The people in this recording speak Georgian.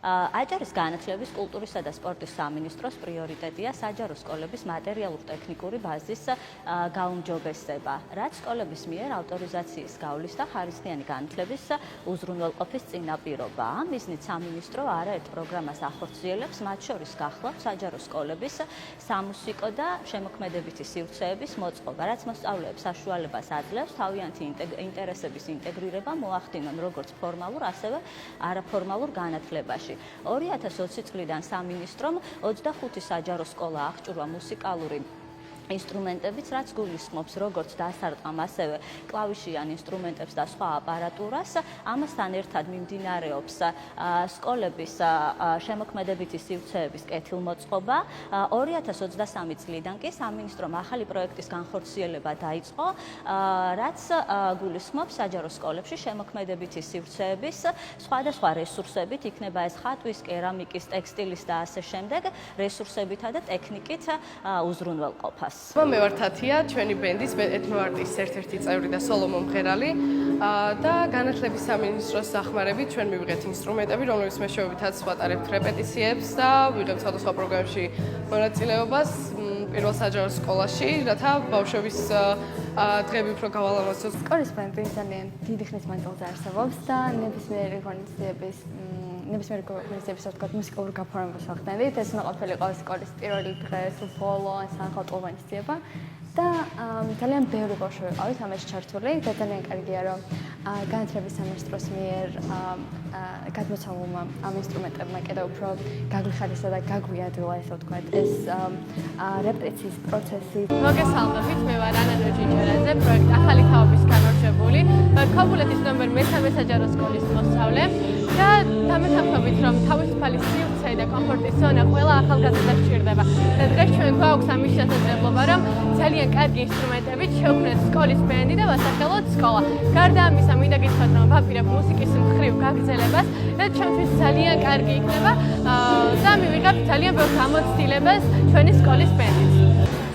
აჭარის განათლების, კულტურისა და სპორტის სამინისტროს პრიორიტეტია საჯარო სკოლების მატერიალურ-ტექნიკური ბაზის გაუმჯობესება, რაც სკოლების მიერ ავტორიზაციის გავლის და ხარისხიანი განათლების უზრუნველყოფის წინაპირობაა. ამ მიზნით სამინისტრო არაერთ პროგრამას ახორციელებს, მათ შორის გახლავთ საჯარო სკოლების სამუსიკო და შემოქმედებითი სივრცეების მოწყობა, რაც მოსწავლეებს საშუალებას აძლევს თავიანთი ინტერესების ინტეგრირება მოახდინონ როგორც ფორმალურ, ასევე არაფორმალურ განათლებაში. 2020 წლიდან სამინისტრომ 25 საჯარო სკოლა აღჭურვა მუსიკალური ინსტრუმენტებიც, რაც გულისხმობს როგორც დასარტყამ, ასევე კლავიშიან ინსტრუმენტებს და სხვა აპარატურას. ამასთან ერთად მიმდინარეობს სკოლების შემოქმედებითი სივრცეების კეთილმოწყობა. 2023 წლიდან კი სამინისტრომ ახალი პროექტის განხორციელება დაიწყო, რაც გულისხმობს საჯარო სკოლებში შემოქმედებითი სივრცეების სხვადასხვა რესურსებით, იქნება ეს ხატვის, კერამიკის, ტექსტილის და ასე შემდეგ რესურსებითა და ტექნიკით უზრუნველყოფას. მე ვარ თათია, ჩვენი ბენდის ეთნოარტის ერთ-ერთი წევრი და სოლო მომღერალი და განათლების სამინისტროს დახმარებით ჩვენ მივიღეთ ინსტრუმენტები, რომლებიც მეშვეობითაც ვატარებთ რეპეტიციებს და ვიღებთ სხვადასხვა პროგრამებში მონაწილეობას პირველ საჯარო სკოლაში, რათა ბავშვების დღეები უფრო გავალამაზოთ. სკოლის ბენდი ძალიან დიდი ხნის მანძილზე არსებობს და ნებისმიერი ღონისძიების მუსიკალურ გაფორმებას ვახდენდით. ეს უნდა ყოფილიყო სკოლის პირველი დღე, სულ ბოლო, ან საახალწლო ღონისძიება და ძალიან ბევრი ბავშვი ვიყავით ამაში ჩართული და ძალიან კარგია, რომ განათლების სამინისტროს მიერ გადმოცემულმა ამ ინსტრუმენტებმა კიდევ უფრო გაგვიხარისა და გაგვიადვილა, ესე ვთქვათ, ეს რეპეტიციის პროცესი. მოგესალმებით, მე ვარ ანანო ჭიჭერაძე, პროექტ ახალი თაობის განმარჯვებული, ქობულეთის ნომერ 3 საჯარო სკოლის მოსწავლე და დამეთანხმებით, რომ თავისუფალი სივრცე და კომფორტის ზონა ყველა ახალგაზრდას სჭირდება. და დღეს ჩვენ გვაქვს ამის შესაძლებლობა, რომ ძალიან კარგი ინსტრუმენტებით შევქმნათ სკოლის ბენდი და ვასახელოთ სკოლა. გარდა ამისა, მინდა გითხრათ, რომ ვაპირებ მუსიკის მხრივ გაგრძელებას და ჩვენთვის ძალიან კარგი იქნება და მივიღებთ ძალიან ბევრ გამოცდილებას ჩვენი სკოლის ბენდით.